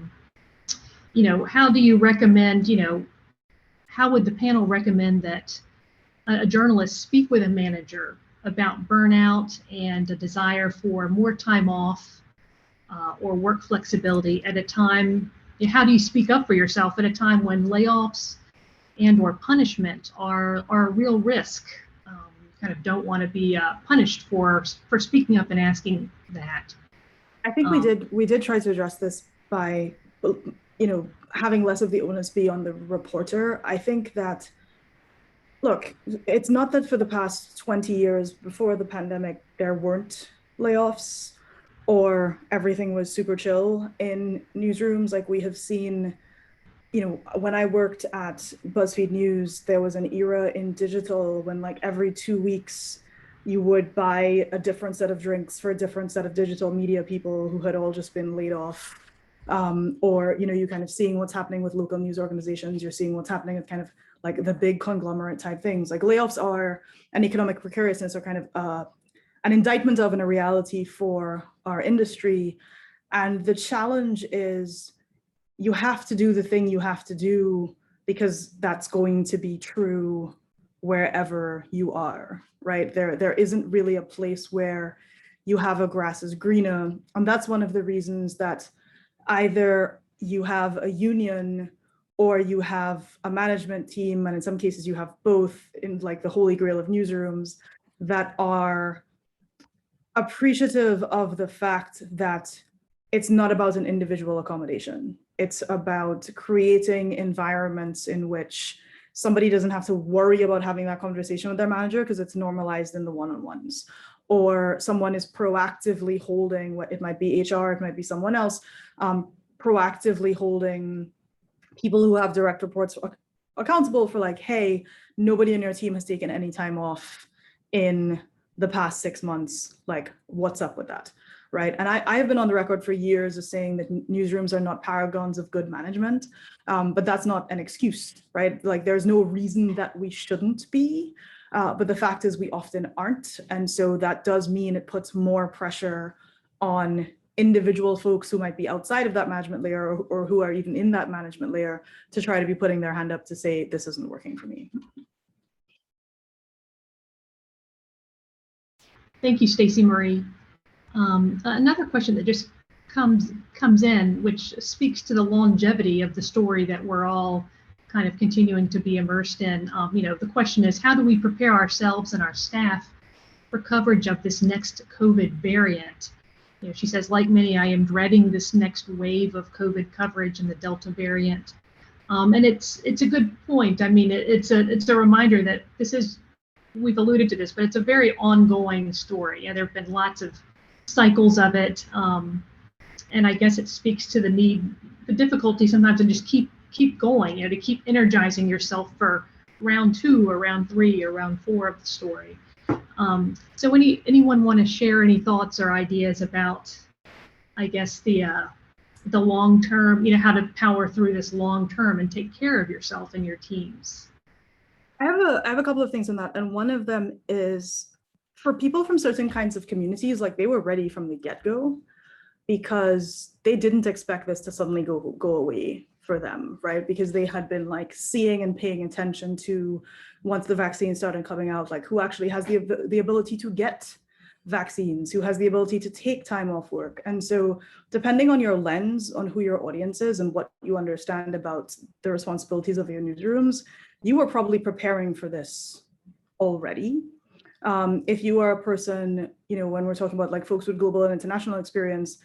do you recommend, how would the panel recommend that a journalist speak with a manager about burnout and a desire for more time off or work flexibility at a time? How do you speak up for yourself at a time when layoffs and or punishment are a real risk? Kind of don't want to be punished for speaking up and asking that. I think we did try to address this by, having less of the onus be on the reporter. I think that, look, it's not that for the past 20 years before the pandemic, there weren't layoffs or everything was super chill in newsrooms. Like we have seen, when I worked at BuzzFeed News, there was an era in digital when like every 2 weeks you would buy a different set of drinks for a different set of digital media people who had all just been laid off. Or, you're kind of seeing what's happening with local news organizations. You're seeing what's happening with kind of like the big conglomerate type things. Like layoffs and economic precariousness are kind of an indictment of and a reality for our industry. And the challenge is you have to do the thing you have to do because that's going to be true wherever you are, right? There isn't really a place where you have a grass is greener. And that's one of the reasons that either you have a union or you have a management team, and in some cases you have both in like the holy grail of newsrooms that are appreciative of the fact that it's not about an individual accommodation. It's about creating environments in which somebody doesn't have to worry about having that conversation with their manager because it's normalized in the one-on-ones. Or someone is proactively holding, it might be HR, it might be someone else, proactively holding people who have direct reports accountable for like, hey, nobody in your team has taken any time off in the past 6 months, like what's up with that, right? And I have been on the record for years of saying that newsrooms are not paragons of good management, but that's not an excuse, right? Like there's no reason that we shouldn't be, but the fact is we often aren't. And so that does mean it puts more pressure on individual folks who might be outside of that management layer or who are even in that management layer to try to be putting their hand up to say, this isn't working for me. Thank you, Stacy-Marie. Another question that just comes in, which speaks to the longevity of the story that we're all kind of continuing to be immersed in. The question is, how do we prepare ourselves and our staff for coverage of this next COVID variant? She says, like many, I am dreading this next wave of COVID coverage and the Delta variant. And it's a good point. I mean, it's a reminder that this is, we've alluded to this, but it's a very ongoing story. There have been lots of cycles of it. And I guess it speaks to the difficulty sometimes to just keep going, to keep energizing yourself for round 2 or round 3 or round 4 of the story. So anyone want to share any thoughts or ideas about, I guess, the long term, how to power through this long term and take care of yourself and your teams? I have a couple of things on that. And one of them is for people from certain kinds of communities, like they were ready from the get-go because they didn't expect this to suddenly go away for them, right? Because they had been like seeing and paying attention to, once the vaccine started coming out, like who actually has the ability to get vaccines, who has the ability to take time off work. And so depending on your lens on who your audience is and what you understand about the responsibilities of your newsrooms, you were probably preparing for this already. If you are a person, when we're talking about like folks with global and international experience,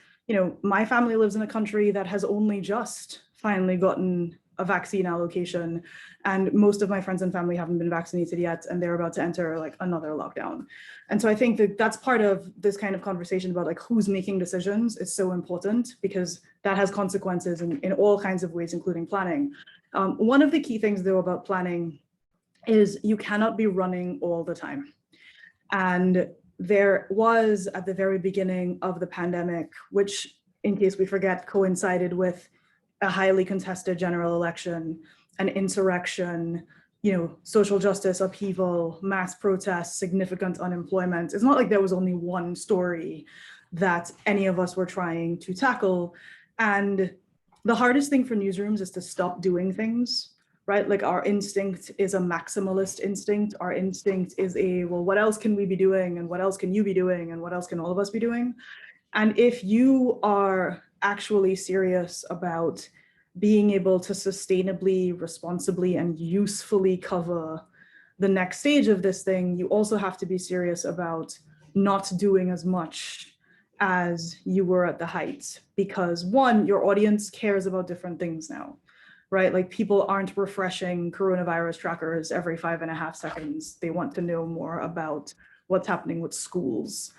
my family lives in a country that has only just finally gotten a vaccine allocation, and most of my friends and family haven't been vaccinated yet, and they're about to enter like another lockdown. And so I think that that's part of this kind of conversation about like who's making decisions is so important because that has consequences in all kinds of ways, including planning. One of the key things though about planning is you cannot be running all the time. And there was at the very beginning of the pandemic, which in case we forget, coincided with a highly contested general election, an insurrection, social justice upheaval, mass protests, significant unemployment. It's not like there was only one story that any of us were trying to tackle. And the hardest thing for newsrooms is to stop doing things, right? Like our instinct is a maximalist instinct. Our instinct is well, what else can we be doing? And what else can you be doing? And what else can all of us be doing? And if you are actually serious about being able to sustainably, responsibly, and usefully cover the next stage of this thing, you also have to be serious about not doing as much as you were at the height, because one, your audience cares about different things now, right? Like people aren't refreshing coronavirus trackers every 5.5 seconds. They want to know more about what's happening with schools.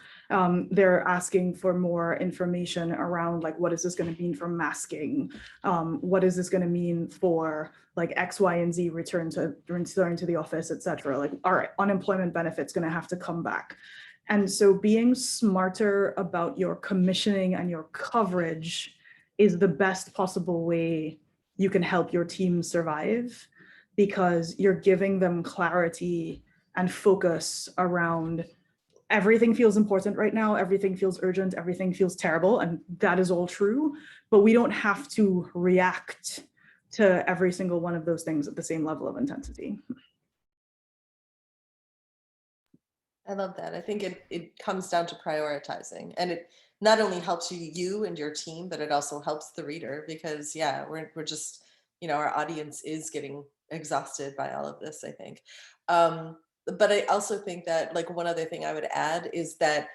They're asking for more information around like, what is this going to mean for masking? What is this going to mean for like X, Y, and Z return to the office, et cetera? Like our unemployment benefits going to have to come back. And so being smarter about your commissioning and your coverage is the best possible way you can help your team survive, because you're giving them clarity and focus around everything feels important right now, everything feels urgent, everything feels terrible, and that is all true, but we don't have to react to every single one of those things at the same level of intensity. I love that. I think it comes down to prioritizing, and it not only helps you and your team, but it also helps the reader, because yeah, we're just, our audience is getting exhausted by all of this, I think. But I also think that like one other thing I would add is that,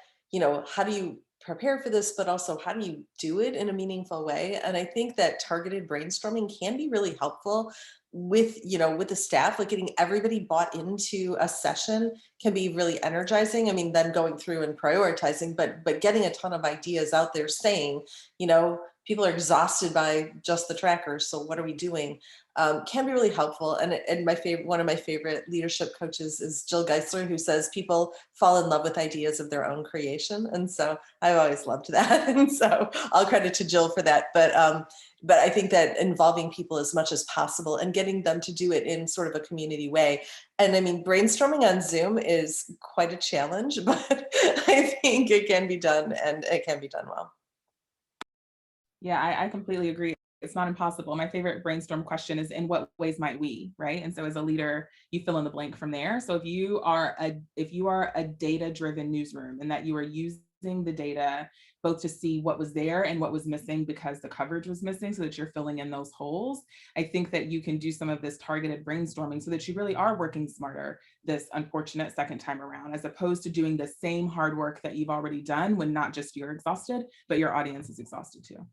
how do you prepare for this, but also how do you do it in a meaningful way? And I think that targeted brainstorming can be really helpful with the staff. Like getting everybody bought into a session can be really energizing. I mean, then going through and prioritizing, but getting a ton of ideas out there saying, people are exhausted by just the trackers, so what are we doing? Can be really helpful. And one of my favorite leadership coaches is Jill Geisler, who says people fall in love with ideas of their own creation. And so I've always loved that. And so I'll credit to Jill for that. But I think that involving people as much as possible and getting them to do it in sort of a community way. And I mean, brainstorming on Zoom is quite a challenge, but I think it can be done, and it can be done well. Yeah, I completely agree. It's not impossible. My favorite brainstorm question is, in what ways might we, right? And so as a leader, you fill in the blank from there. So if you are a data-driven newsroom, and that you are using the data both to see what was there and what was missing because the coverage was missing, so that you're filling in those holes, I think that you can do some of this targeted brainstorming so that you really are working smarter this unfortunate second time around, as opposed to doing the same hard work that you've already done when not just you're exhausted, but your audience is exhausted too.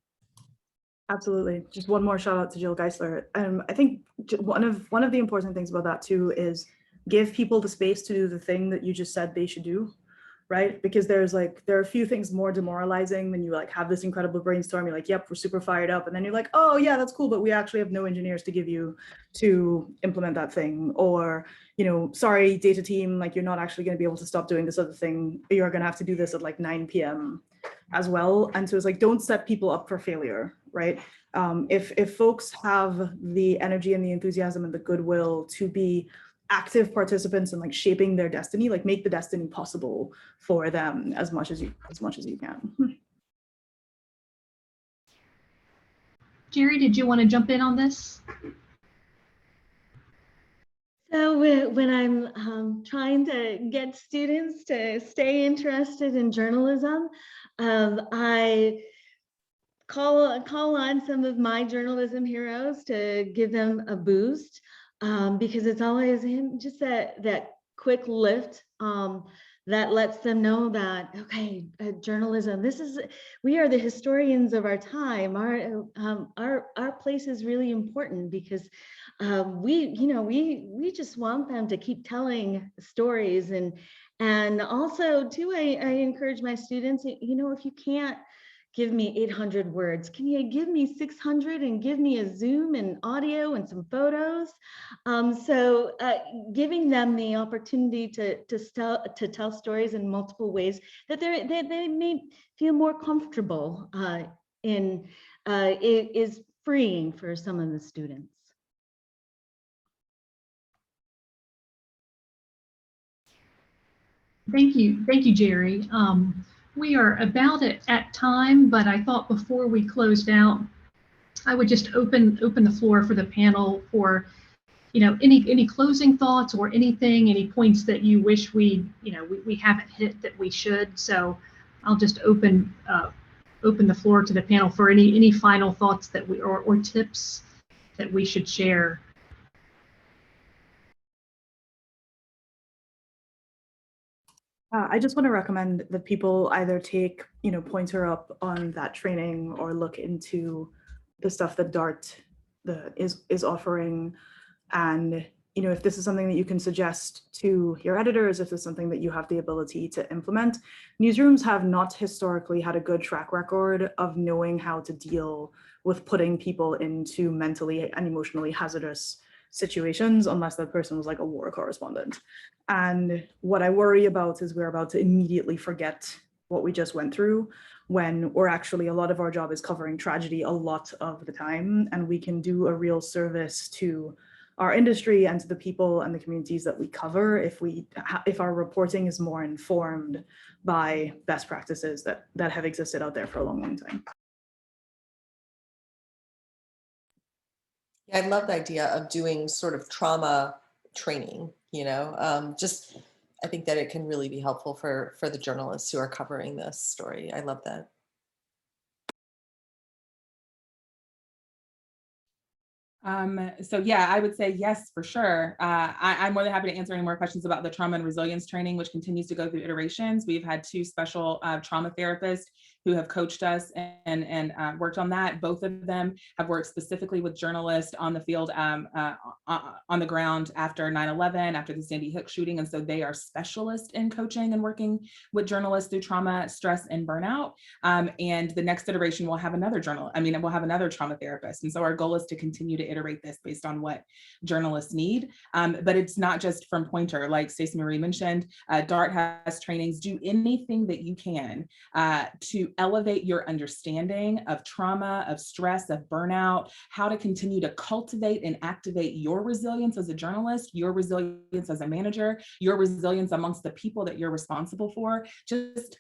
Absolutely. Just one more shout out to Jill Geisler. I think one of the important things about that too is give people the space to do the thing that you just said they should do, right? Because there are a few things more demoralizing when you like have this incredible brainstorm. You're like, yep, we're super fired up. And then you're like, oh yeah, that's cool, but we actually have no engineers to give you to implement that thing. Or, sorry, data team, like you're not actually going to be able to stop doing this other thing. You're going to have to do this at like 9 p.m. as well. And so it's like, don't set people up for failure, right? If folks have the energy and the enthusiasm and the goodwill to be active participants in like shaping their destiny, like make the destiny possible for them as much as you can. Geri, did you want to jump in on this? So when I'm trying to get students to stay interested in journalism, I call on some of my journalism heroes to give them a boost, because it's always just that quick lift that lets them know that, okay, journalism, we are the historians of our time. Our place is really important, because we just want them to keep telling stories. And also too, I encourage my students, if you can't give me 800 words, can you give me 600 and give me a Zoom and audio and some photos? So giving them the opportunity to tell stories in multiple ways that they may feel more comfortable in is freeing for some of the students. Thank you, Geri. We are about at time, but I thought before we closed out, I would just open the floor for the panel for, any closing thoughts or any points that you wish we haven't hit that we should. So I'll just open the floor to the panel for any final thoughts that or tips that we should share. I just want to recommend that people either take, Poynter up on that training or look into the stuff that DART is offering. And, if this is something that you can suggest to your editors, if it's something that you have the ability to implement, newsrooms have not historically had a good track record of knowing how to deal with putting people into mentally and emotionally hazardous situations, unless that person was like a war correspondent. And what I worry about is we're about to immediately forget what we just went through, when we're actually, a lot of our job is covering tragedy a lot of the time, and we can do a real service to our industry and to the people and the communities that we cover if our reporting is more informed by best practices that have existed out there for a long, long time. I love the idea of doing sort of trauma training, I think that it can really be helpful for the journalists who are covering this story. I love that. So yeah, I would say yes, for sure. I'm more than happy to answer any more questions about the trauma and resilience training, which continues to go through iterations. We've had 2 special trauma therapists who have coached us and worked on that. Both of them have worked specifically with journalists on the field, on the ground after 9/11, after the Sandy Hook shooting. And so they are specialists in coaching and working with journalists through trauma, stress, and burnout. And the next iteration will have another we'll have another trauma therapist. And so our goal is to continue to iterate this based on what journalists need. But it's not just from Poynter, like Stacy-Marie mentioned. DART has trainings. Do anything that you can to elevate your understanding of trauma, of stress, of burnout, how to continue to cultivate and activate your resilience as a journalist, your resilience as a manager, your resilience amongst the people that you're responsible for. Just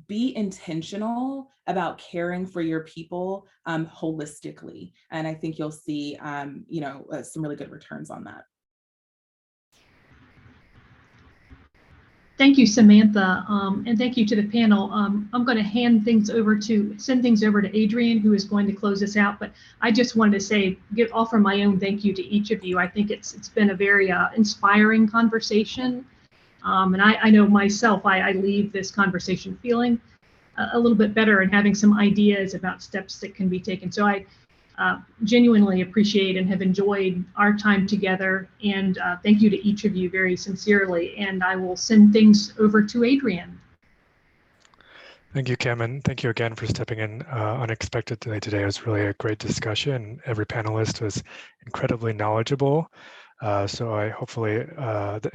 be intentional about caring for your people holistically. And I think you'll see, some really good returns on that. Thank you, Samantha, and thank you to the panel. I'm going to send things over to Adrian, who is going to close us out. But I just wanted to say, offer my own thank you to each of you. I think it's been a very inspiring conversation, and I know myself, I leave this conversation feeling a little bit better and having some ideas about steps that can be taken. So I genuinely appreciate and have enjoyed our time together, and thank you to each of you very sincerely. And I will send things over to Adrian. Thank you, Kim, and thank you again for stepping in unexpectedly today. It was really a great discussion. Every panelist was incredibly knowledgeable. So hopefully the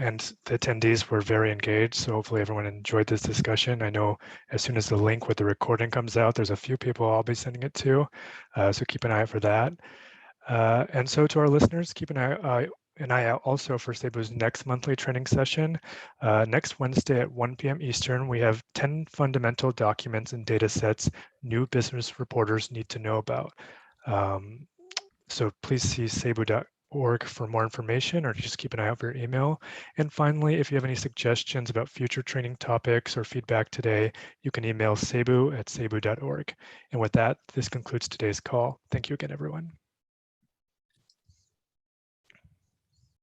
attendees were very engaged. So hopefully everyone enjoyed this discussion. I know as soon as the link with the recording comes out, there's a few people I'll be sending it to. So keep an eye out for that. And so to our listeners, keep an eye out also for SABEW's next monthly training session. Next Wednesday at 1 p.m. Eastern, we have 10 fundamental documents and data sets new business reporters need to know about. So please see SABEW.org for more information, or just keep an eye out for your email. And finally, if you have any suggestions about future training topics or feedback today, you can email sabew@sabew.org. And with that, this concludes today's call. Thank you again, everyone.